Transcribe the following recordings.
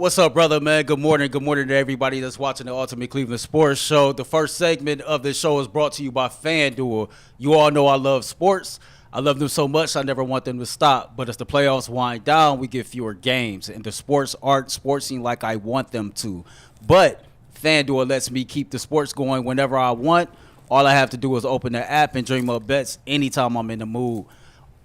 What's up, brother, man? Good morning. Good morning to everybody that's watching the Ultimate Cleveland Sports Show. The first segment of this show is brought to you by FanDuel. You all know I love sports. I love them so much, I never want them to stop. But as the playoffs wind down, we get fewer games, and the sports aren't sportsing like I want them to. But FanDuel lets me keep the sports going whenever I want. All I have to do is open the app and dream up bets anytime I'm in the mood.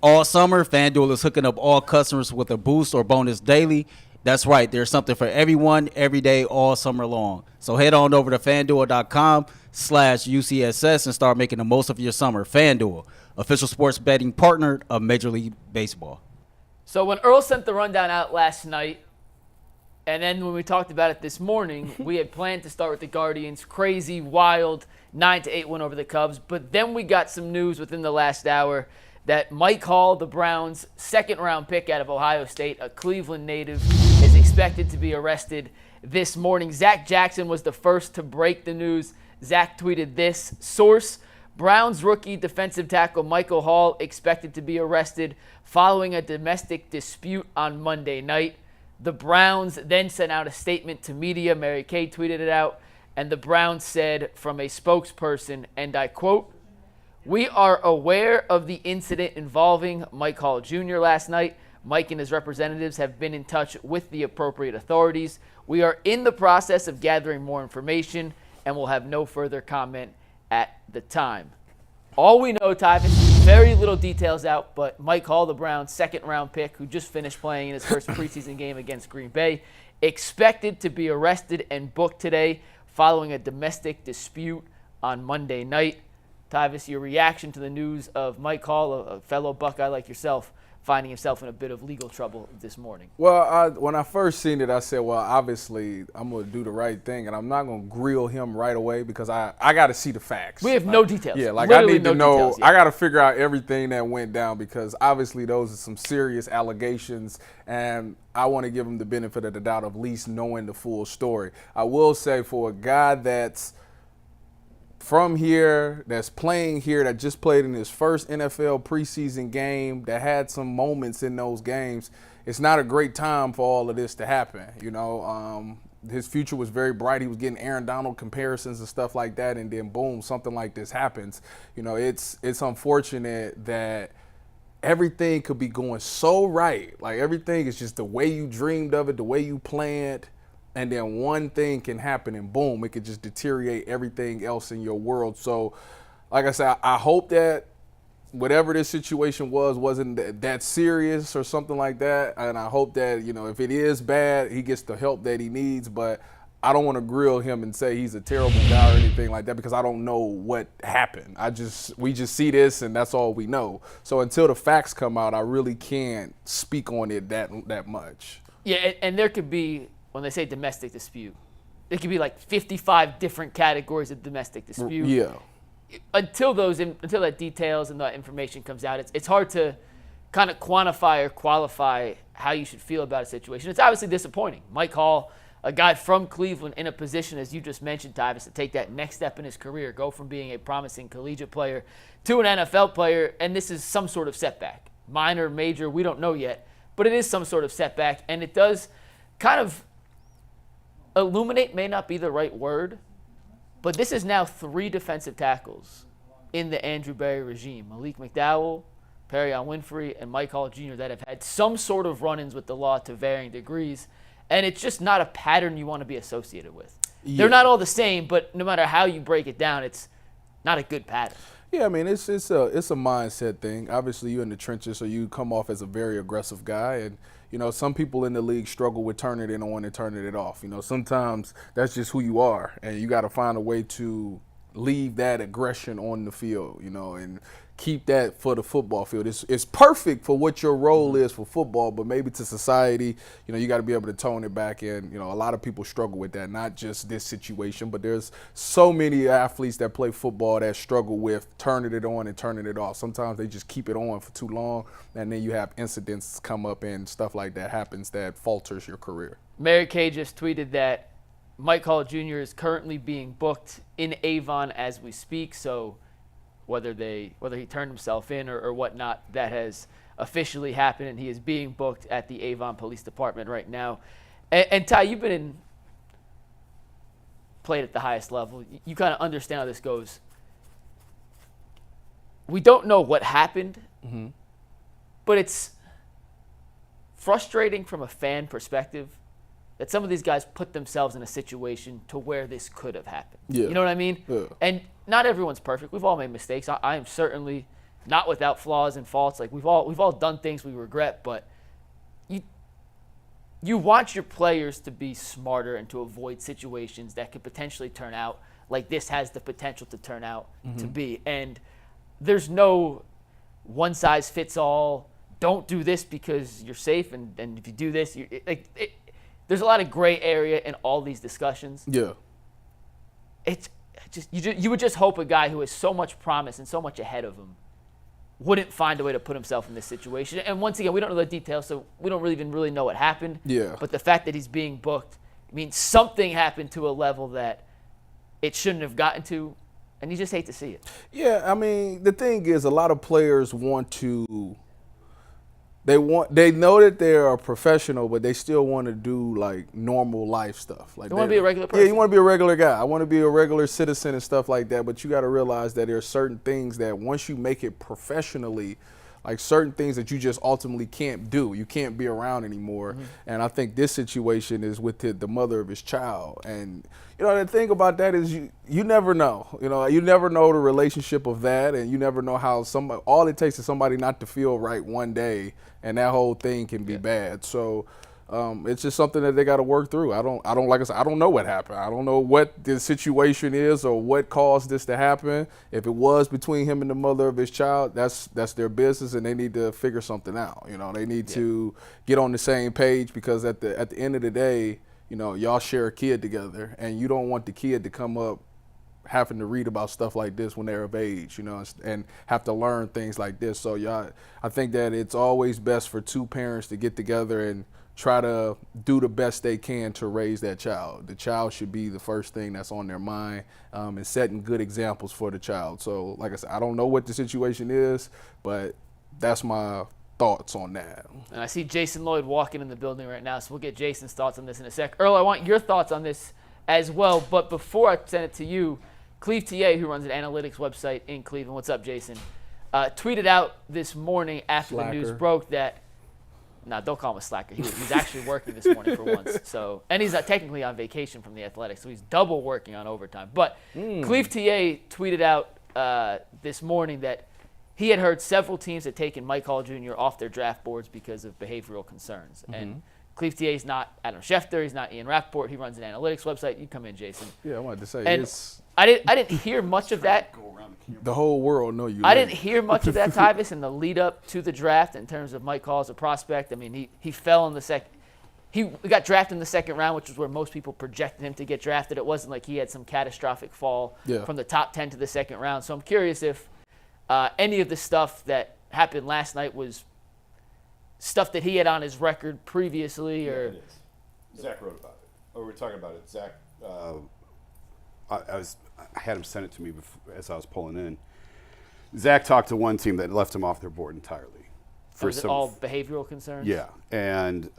All summer, FanDuel is hooking up all customers with a boost or bonus daily. That's right. There's something for everyone, every day, all summer long. So head on over to FanDuel.com/UCSS and start making the most of your summer. FanDuel, official sports betting partner of Major League Baseball. So when Earl sent the rundown out last night, and then when we talked about it this morning, we had planned to start with the Guardians. Crazy, wild, 9-8 win over the Cubs. But then we got some news within the last hour that Mike Hall, the Browns' second-round pick out of Ohio State, a Cleveland native, is expected to be arrested this morning. Zach Jackson was the first to break the news. Zach tweeted this: source, Browns rookie defensive tackle Michael Hall expected to be arrested following a domestic dispute on Monday night. The Browns then sent out a statement to media. Mary Kay tweeted it out, and the Browns said from a spokesperson, and I quote, "We are aware of the incident involving Mike Hall Jr. last night. Mike and his representatives have been in touch with the appropriate authorities. We are in the process of gathering more information and will have no further comment at the time." All we know, Tyvis, very little details out, but Mike Hall, the Browns' second-round pick, who just finished playing in his first preseason game against Green Bay, expected to be arrested and booked today following a domestic dispute on Monday night. Tyvis, your reaction to the news of Mike Hall, a fellow Buckeye like yourself, finding himself in a bit of legal trouble this morning? Well, when I first seen it, I said, well, obviously I'm going to do the right thing, and I'm not going to grill him right away because I got to see the facts. We have no details. Yeah, like Literally I need to know. Details, yeah. I got to figure out everything that went down because obviously those are some serious allegations, and I want to give him the benefit of the doubt of at least knowing the full story. I will say for a guy that's from here, that's playing here, that just played in his first NFL preseason game, that had some moments in those games, it's not a great time for all of this to happen. You know, his future was very bright. He was getting Aaron Donald comparisons and stuff like that, and then boom, something like this happens. You know, it's unfortunate that everything could be going so right. Like everything is just the way you dreamed of it, the way you planned. And then one thing can happen and boom, it could just deteriorate everything else in your world. So, like I said, I hope that whatever this situation wasn't that serious or something like that. And I hope that, you know, if it is bad, he gets the help that he needs. But I don't want to grill him and say he's a terrible guy or anything like that because I don't know what happened. We just see this and that's all we know. So until the facts come out, I really can't speak on it that much. Yeah, and there could be, when they say domestic dispute, there could be like 55 different categories of domestic dispute. Yeah. Until that details and that information comes out, it's hard to kind of quantify or qualify how you should feel about a situation. It's obviously disappointing. Mike Hall, a guy from Cleveland in a position, as you just mentioned, Tyvis, to take that next step in his career, go from being a promising collegiate player to an NFL player, and this is some sort of setback. Minor, major, we don't know yet, but it is some sort of setback, and it does kind of illuminate, may not be the right word, but this is now 3 defensive tackles in the Andrew Berry regime. Malik McDowell, Perrion Winfrey, and Mike Hall Jr. that have had some sort of run-ins with the law to varying degrees, and it's just not a pattern you want to be associated with. Yeah. They're not all the same, but no matter how you break it down, it's not a good pattern. Yeah, I mean, it's a mindset thing. Obviously, you're in the trenches, so you come off as a very aggressive guy, and you know, some people in the league struggle with turning it on and turning it off. You know, sometimes that's just who you are, and you got to find a way to leave that aggression on the field, you know, and keep that for the football field. It's perfect for what your role is for football, but maybe to society, you know, you got to be able to tone it back. And, you know, a lot of people struggle with that, not just this situation, but there's so many athletes that play football that struggle with turning it on and turning it off. Sometimes they just keep it on for too long, and then you have incidents come up and stuff like that happens that falters your career. Mary Kay just tweeted that Mike Hall Jr. is currently being booked in Avon as we speak, so whether he turned himself in or whatnot, that has officially happened, and he is being booked at the Avon Police Department right now. And Ty, you've played at the highest level. You kind of understand how this goes. We don't know what happened, but it's frustrating from a fan perspective that some of these guys put themselves in a situation to where this could have happened. Yeah. You know what I mean? Yeah. And not everyone's perfect. We've all made mistakes. I am certainly not without flaws and faults. Like we've all done things we regret, but you want your players to be smarter and to avoid situations that could potentially turn out like this has the potential to turn out to be. And there's no one size fits all. Don't do this because you're safe, and if you do this, there's a lot of gray area in all these discussions. Yeah. It's just you would just hope a guy who has so much promise and so much ahead of him wouldn't find a way to put himself in this situation. And once again, we don't know the details, so we don't even really know what happened. Yeah. But the fact that he's being booked means something happened to a level that it shouldn't have gotten to, and you just hate to see it. Yeah, I mean, the thing is, a lot of players want to. They know that they're a professional, but they still want to do like normal life stuff. Like they want to be a regular person. Yeah, you want to be a regular guy. I want to be a regular citizen and stuff like that. But you got to realize that there are certain things that once you make it professionally, like certain things that you just ultimately can't do. You can't be around anymore. And I think this situation is with the mother of his child. And you know, the thing about that is you never know. You know, you never know the relationship of that, and you never know how somebody. All it takes is somebody not to feel right one day, and that whole thing can be bad. So it's just something that they got to work through. I don't like I said, I don't know what happened. I don't know what the situation is or what caused this to happen. If it was between him and the mother of his child, that's their business, and they need to figure something out. You know, they need to get on the same page, because at the end of the day, you know, y'all share a kid together, and you don't want the kid to come up having to read about stuff like this when they're of age, you know, and have to learn things like this. So I think that it's always best for two parents to get together and try to do the best they can to raise that child. The child should be the first thing that's on their mind, and setting good examples for the child. So like I said, I don't know what the situation is, but that's my thoughts on that. And I see Jason Lloyd walking in the building right now, so we'll get Jason's thoughts on this in a sec. Earl, I want your thoughts on this as well, but before I send it to you, Cleve TA, who runs an analytics website in Cleveland, what's up, Jason, tweeted out this morning after the news broke that, don't call him a slacker. He's actually working this morning for once. So, and he's technically on vacation from the Athletics, so he's double working on overtime. But Cleve TA tweeted out this morning that he had heard several teams had taken Mike Hall Jr. off their draft boards because of behavioral concerns. And Cleve TA is not Adam Schefter. He's not Ian Rappaport. He runs an analytics website. You come in, Jason. Yeah, I wanted to say and I didn't hear much of that. The whole world know you. I didn't hear much of that, Tyvis, in the lead up to the draft in terms of Mike Hall as a prospect. I mean, he fell in the second. He got drafted in the second round, which was where most people projected him to get drafted. It wasn't like he had some catastrophic fall from the top 10 to the second round. So I'm curious if any of the stuff that happened last night was stuff that he had on his record previously, or it is. Zach wrote about it. Or we're talking about it. Zach, I had him send it to me as I was pulling in. Zach talked to one team that left him off their board entirely. For all behavioral concerns? Yeah, and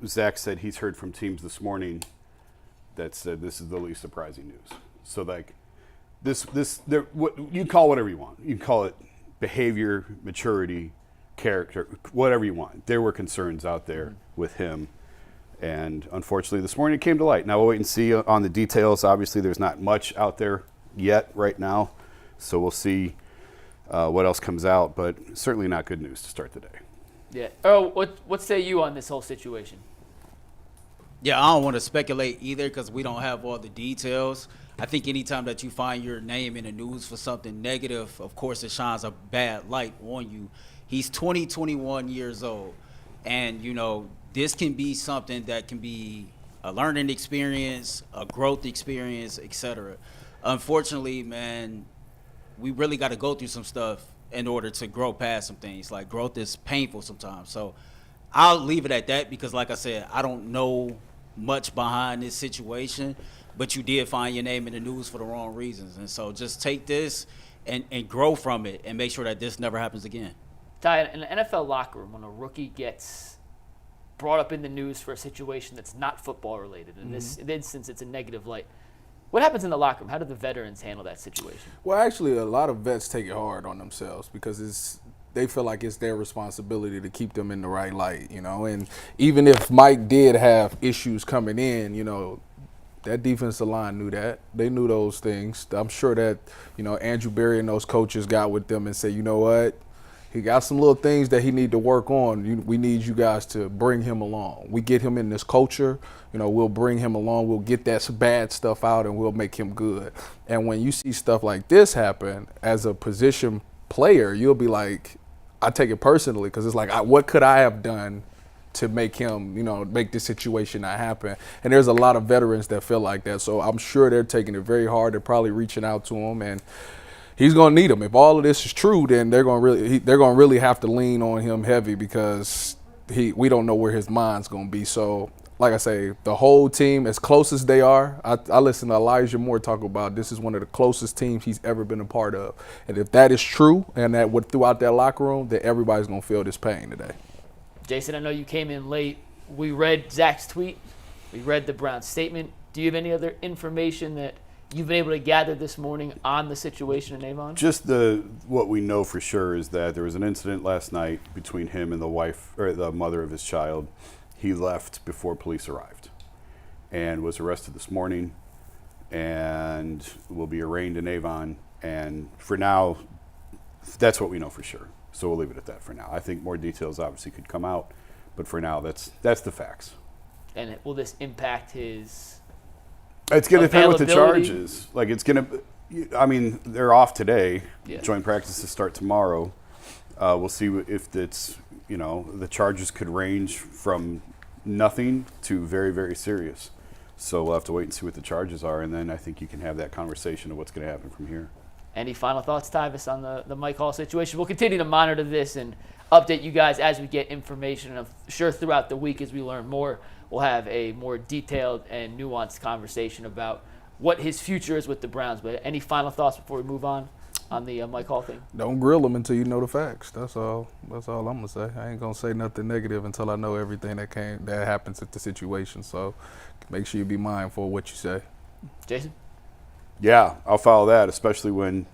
Zach said he's heard from teams this morning that said this is the least surprising news. So like what you call whatever you want. You can call it behavior, maturity, character, whatever you want. There were concerns out there with him. And unfortunately, this morning it came to light. Now we'll wait and see on the details. Obviously, there's not much out there yet right now. So we'll see what else comes out. But certainly not good news to start the day. Yeah. Earl, what say you on this whole situation? Yeah, I don't want to speculate either because we don't have all the details. I think anytime that you find your name in the news for something negative, of course, it shines a bad light on you. He's 21 years old. And, you know, this can be something that can be a learning experience, a growth experience, etc. Unfortunately, man, we really got to go through some stuff in order to grow past some things. Like, growth is painful sometimes. So I'll leave it at that because, like I said, I don't know much behind this situation, but you did find your name in the news for the wrong reasons. And so just take this and grow from it and make sure that this never happens again. Ty, in an NFL locker room, when a rookie gets brought up in the news for a situation that's not football related. In this instance, it's a negative light. What happens in the locker room? How do the veterans handle that situation? Well, actually, a lot of vets take it hard on themselves because they feel like it's their responsibility to keep them in the right light, And even if Mike did have issues coming in, that defensive line knew that. They knew those things. I'm sure that, Andrew Berry and those coaches got with them and said, you know what? He got some little things that he need to work on. We need you guys to bring him along. We get him in this culture, we'll bring him along. We'll get that bad stuff out and we'll make him good. And when you see stuff like this happen as a position player, you'll be like, I take it personally because it's like, what could I have done to make him, make this situation not happen? And there's a lot of veterans that feel like that. So I'm sure they're taking it very hard. They're probably reaching out to him, and he's going to need them. If all of this is true, then they're going to really have to lean on him heavy because we don't know where his mind's going to be. So, like I say, the whole team, as close as they are, I listen to Elijah Moore talk about this is one of the closest teams he's ever been a part of. And if that is true and that throughout that locker room, then everybody's going to feel this pain today. Jason, I know you came in late. We read Zach's tweet. We read the Browns statement. Do you have any other information that you've been able to gather this morning on the situation in Avon? Just what we know for sure is that there was an incident last night between him and the wife or the mother of his child. He left before police arrived and was arrested this morning and will be arraigned in Avon. And for now, that's what we know for sure. So we'll leave it at that for now. I think more details obviously could come out, but for now, that's the facts. And will this impact his It's going to depend what the availability? charge is. Like, it's going to – I mean, they're off today. Yeah. Joint practices start tomorrow. We'll see if it's – the charges could range from nothing to very, very serious. So we'll have to wait and see what the charges are, and then I think you can have that conversation of what's going to happen from here. Any final thoughts, Tyvis, on the Mike Hall situation? We'll continue to monitor this and update you guys as we get information. And I'm sure throughout the week as we learn more, we'll have a more detailed and nuanced conversation about what his future is with the Browns. But any final thoughts before we move on the Mike Hall thing? Don't grill him until you know the facts. That's all I'm going to say. I ain't going to say nothing negative until I know everything that happens at the situation. So make sure you be mindful of what you say. Jason? Yeah, I'll follow that, especially when,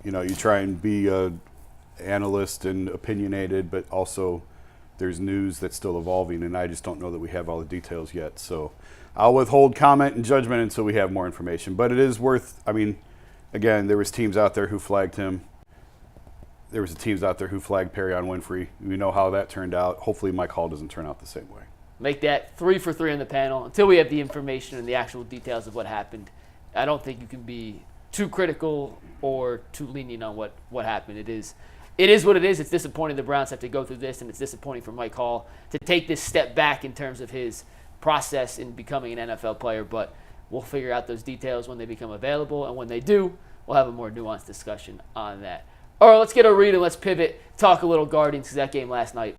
you try and be an analyst and opinionated, but also there's news that's still evolving, and I just don't know that we have all the details yet. So I'll withhold comment and judgment until we have more information. But it is worth, again, there was teams out there who flagged him. There was teams out there who flagged Perrion Winfrey. We know how that turned out. Hopefully Mike Hall doesn't turn out the same way. Make that 3 for 3 on the panel until we have the information and the actual details of what happened. I don't think you can be too critical or too lenient on what happened. It is what it is. It's disappointing the Browns have to go through this, and it's disappointing for Mike Hall to take this step back in terms of his process in becoming an NFL player. But we'll figure out those details when they become available, and when they do, we'll have a more nuanced discussion on that. All right, let's get a read and let's pivot, talk a little Guardians because that game last night